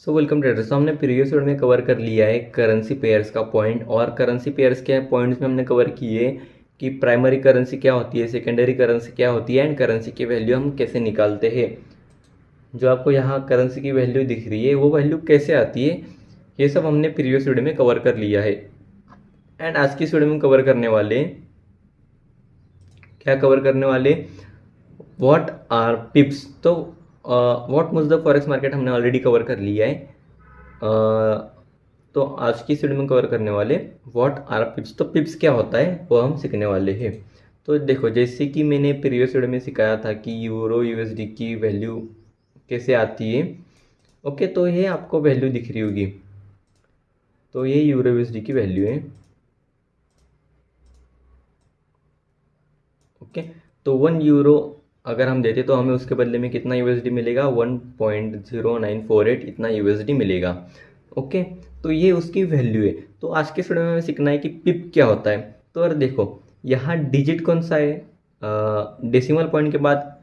Welcome traders. तो हमने previous video में कवर कर लिया है करेंसी पेयर्स का पॉइंट, और करेंसी पेयर्स के पॉइंट्स में हमने कवर किए कि प्राइमरी करेंसी क्या होती है, सेकेंडरी करेंसी क्या होती है, एंड करेंसी की वैल्यू हम कैसे निकालते हैं। जो आपको यहाँ करेंसी की वैल्यू दिख रही है वो वैल्यू कैसे आती है, ये सब हमने प्रीवियस वीडियो में कवर कर लिया है। एंड आज की इस वीडियो में कवर करने वाले व्हाट आर पिप्स। तो what moves the forex market हमने ऑलरेडी कवर कर लिया है। तो आज की इस वीडियो में कवर करने वाले व्हाट आर पिप्स। तो पिप्स क्या होता है वो हम सीखने वाले हैं। तो देखो, जैसे कि मैंने प्रीवियस वीडियो में सिखाया था कि यूरो यूएसडी की वैल्यू कैसे आती है। ओके, तो ये आपको वैल्यू दिख रही होगी। तो ये यूरो यूएसडी की वैल्यू है। ओके, तो 1 यूरो अगर हम देते तो हमें उसके बदले में कितना यूएसडी मिलेगा, 1.0948 इतना यूएसडी मिलेगा। ओके, तो ये उसकी वैल्यू है। तो आज के वीडियो में हमें सीखना है कि पिप क्या होता है। तो अगर देखो, यहाँ डिजिट कौन सा है, डेसिमल पॉइंट के बाद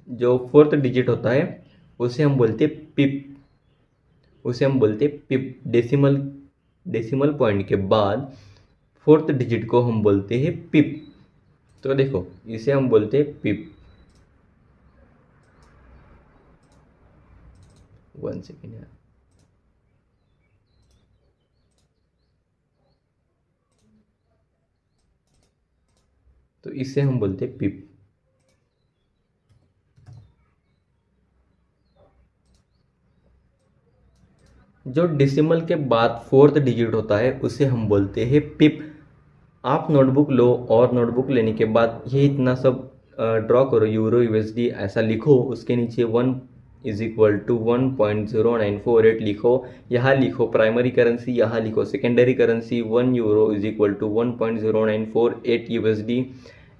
जो फोर्थ डिजिट होता है उसे हम बोलते पिप। डेसिमल पॉइंट के बाद फोर्थ डिजिट को हम बोलते हैं पिप। तो देखो, इसे हम बोलते हैं पिप। 1 सेकेंड यार। तो इसे हम बोलते हैं पिप। जो डेसिमल के बाद फोर्थ डिजिट होता है उसे हम बोलते हैं पिप। आप नोटबुक लो और नोटबुक लेने के बाद ये इतना सब ड्रॉ करो, यूरो यूएसडी ऐसा लिखो, उसके नीचे 1 = 1.0948 लिखो। यहाँ लिखो प्राइमरी करेंसी, यहाँ लिखो secondary currency. 1 euro = 1.0948 USD.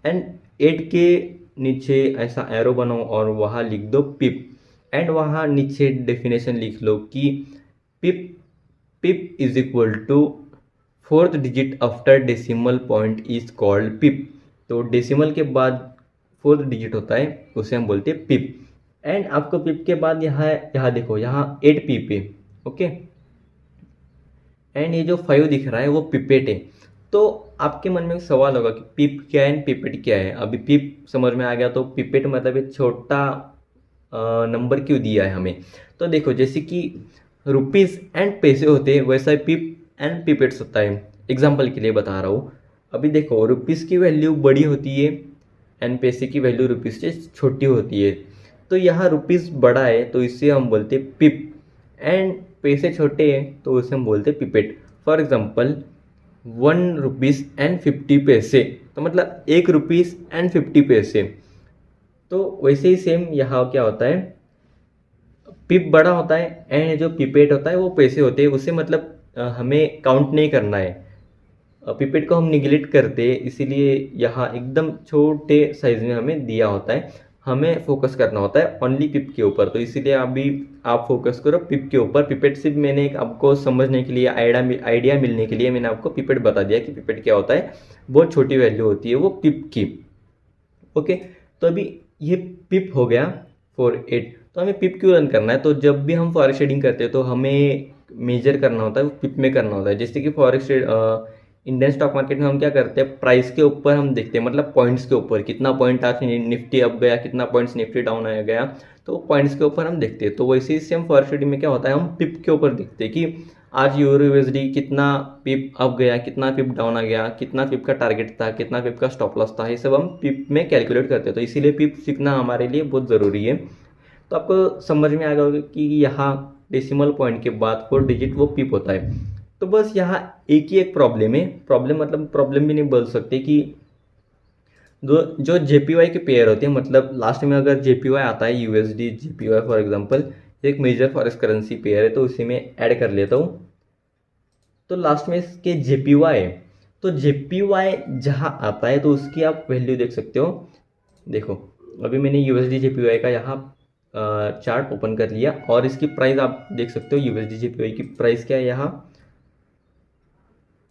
And 8 के नीचे ऐसा एरो बनाओ और वहाँ लिख दो पिप। एंड वहाँ नीचे डेफिनेशन लिख लो कि pip = fourth digit after decimal point is called pip. तो डेसिमल के बाद फोर्थ डिजिट होता है उसे हम बोलते हैं पिप। एंड आपको पिप के बाद यहाँ देखो, यहाँ 8 पिप है। ओके, एंड ये जो 5 दिख रहा है वो पिपेट है। तो आपके मन में एक सवाल होगा कि पिप क्या है, पिपेट क्या है। अभी पिप समझ में आ गया, तो पिपेट मतलब एक छोटा नंबर क्यों दिया है हमें। तो देखो, जैसे कि रुपीज़ एंड पैसे होते हैं वैसा ही पिप एंड पिपेट्स होता है। एग्जाम्पल के लिए बता रहा हूँ। अभी देखो, रुपीज़ की वैल्यू बड़ी होती है एंड पैसे की वैल्यू रुपीज़ से छोटी होती है। तो यहाँ रुपीज़ बड़ा है तो इसे हम बोलते पिप, एंड पैसे छोटे हैं तो उसे हम बोलते pipette. For example 1 rupees and 50 पैसे, तो मतलब 1 रुपीज़ एंड 50 पैसे। तो वैसे ही सेम यहाँ क्या होता है, पिप बड़ा होता है एंड जो पिपेट होता है वो पैसे होते हैं। उसे मतलब हमें काउंट नहीं करना है। पिपेट को हम निगलेक्ट करते हैं, इसीलिए यहाँ एकदम छोटे साइज में हमें दिया होता है। हमें फोकस करना होता है ओनली पिप के ऊपर। तो इसीलिए अभी आप फोकस करो पिप के ऊपर। पिपेट सिर्फ मैंने एक आपको समझने के लिए, आइडिया मिलने के लिए मैंने आपको पिपेट बता दिया कि पिपेट क्या होता है। बहुत छोटी वैल्यू होती है वो पिप की। ओके, तो अभी ये पिप हो गया फॉर 8। तो हमें पिप क्यों रन करना है, तो जब भी हम फॉरेक्स ट्रेडिंग करते हैं तो हमें मेजर करना होता है, वो पिप में करना होता है। जैसे कि फॉरेक्स इंडियन स्टॉक मार्केट में हम क्या करते हैं, प्राइस के ऊपर हम देखते हैं, मतलब पॉइंट्स के ऊपर कितना पॉइंट आज निफ्टी अप गया, कितना पॉइंट्स निफ्टी डाउन आ गया, तो पॉइंट्स के ऊपर हम देखते हैं। तो वैसे ही सेम फॉरेक्स ट्रेडिंग में क्या होता है, हम पिप के ऊपर देखते हैं कि आज यूरो यूएसडी कितना पिप अप गया, कितना पिप डाउन आ गया, कितना पिप का टारगेट था, कितना पिप का स्टॉप लॉस था। ये सब हम पिप में कैलकुलेट करते हैं। तो इसीलिए पिप सीखना हमारे लिए बहुत ज़रूरी है। तो आपको समझ में आ गया होगा कि यहाँ डेसिमल पॉइंट के बाद 4 डिजिट वो पिप होता है। तो बस यहाँ एक प्रॉब्लम है। प्रॉब्लम मतलब प्रॉब्लम भी नहीं बोल सकते कि जो जेपीवाई के पेयर होते हैं, मतलब लास्ट में अगर जेपीवाई आता है, यूएसडी जेपीवाई फॉर एग्जांपल, एक मेजर फॉरेक्स करेंसी पेयर है, तो उसी में ऐड कर लेता हूँ। तो लास्ट में इसके जेपीवाई, तो जेपीवाई जहाँ आता है तो उसकी आप वैल्यू देख सकते हो। देखो, अभी मैंने यूएसडी जेपीवाई का यहाँ चार्ट ओपन कर लिया और इसकी प्राइस आप देख सकते हो। यूएसडी जेपीवाई की प्राइस क्या है यहाँ,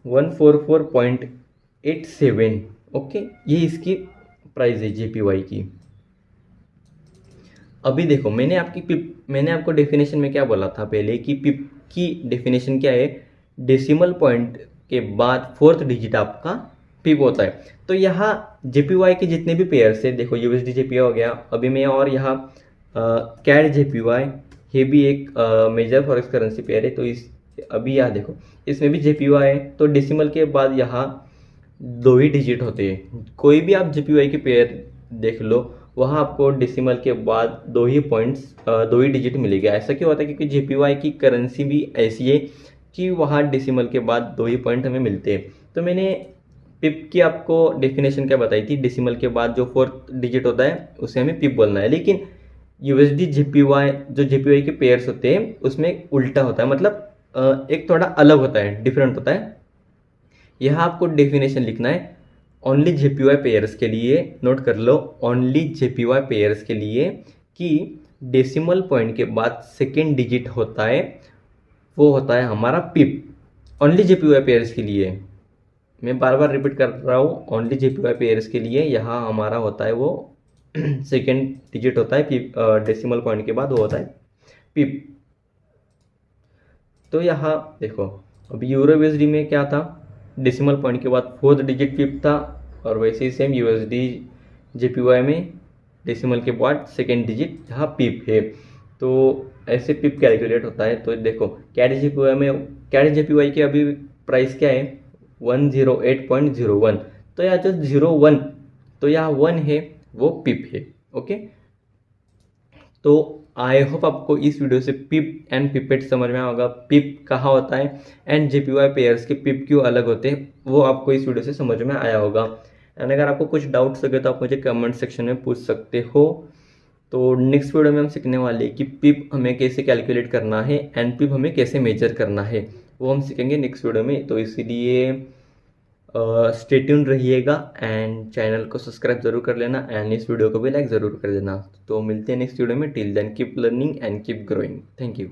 144.87। ओके, ये इसकी प्राइस है जेपीवाई की। अभी देखो मैंने आपको डेफिनेशन में क्या बोला था पहले कि पिप की डेफिनेशन क्या है, डेसिमल पॉइंट के बाद फोर्थ डिजिट आपका पिप होता है। तो यहाँ जेपीवाई के जितने भी पेयर्स है, देखो यूएसडी जेपीवाई हो गया अभी मैं, और यहाँ कैड जेपीवाई, ये भी एक मेजर फॉरेक्स करेंसी पेयर है। तो इस अभी यहाँ देखो इसमें भी जेपीवाई है, तो डेसिमल के बाद यहाँ 2 ही डिजिट होते हैं। कोई भी आप जेपीवाई के पेयर देख लो, वहाँ आपको डेसिमल के बाद 2 ही पॉइंट्स 2 ही डिजिट मिलेगा। ऐसा क्यों होता है? क्योंकि जेपीवाई की करेंसी भी ऐसी है कि वहाँ डेसिमल के बाद 2 ही पॉइंट हमें मिलते हैं। तो मैंने पिप की आपको डेफिनेशन क्या बताई थी, डेसिमल के बाद जो फोर्थ डिजिट होता है उसे हमें पिप बोलना है। लेकिन यूएसडी जेपीवाई जो जेपीवाई के पेयर्स होते हैं उसमें उल्टा होता है, मतलब एक थोड़ा अलग होता है, डिफरेंट होता है। यहाँ आपको डेफिनेशन लिखना है ओनली जेपीवाई पेयर्स के लिए, नोट कर लो, ओनली जेपीवाई पेयर्स के लिए, कि डेसिमल पॉइंट के बाद सेकेंड डिजिट होता है वो होता है हमारा पिप। ओनली जेपीवाई पेयर्स के लिए, मैं बार बार रिपीट कर रहा हूँ, ओनली जेपीवाई पेयर्स के लिए यहाँ हमारा होता है वो सेकेंड डिजिट होता है पिप, डेसिमल पॉइंट के बाद वो होता है पिप। तो यहाँ देखो अभी यूरो यूएसडी में क्या था, डेसिमल पॉइंट के बाद फोर्थ डिजिट पिप था, और वैसे ही सेम यूएसडी जेपीवाई में डेसिमल के बाद सेकेंड डिजिट जहाँ पिप है। तो ऐसे पिप कैलकुलेट होता है। तो देखो कैड जेपीवाई में, कैड जेपीवाई की अभी प्राइस क्या है 108.01, तो यहाँ जो 01, तो यहाँ 1 है वो पिप है। ओके, तो आई होप आपको इस वीडियो से पिप एंड पिपेट समझ में होगा, पिप कहाँ होता है एंड जेपीवाई पेयर्स के पिप क्यों अलग होते हैं, वो आपको इस वीडियो से समझ में आया होगा। एंड अगर आपको कुछ डाउट्स लगे तो आप मुझे कमेंट सेक्शन में पूछ सकते हो। तो नेक्स्ट वीडियो में हम सीखने वाले हैं कि पिप हमें कैसे कैलकुलेट करना है एंड पिप हमें कैसे मेजर करना है, वो हम सीखेंगे नेक्स्ट वीडियो में। तो इसीलिए स्टे ट्यून रहिएगा एंड चैनल को सब्सक्राइब जरूर कर लेना एंड इस वीडियो को भी लाइक ज़रूर कर देना। तो मिलते हैं नेक्स्ट वीडियो में। Till then keep learning and keep growing. Thank you.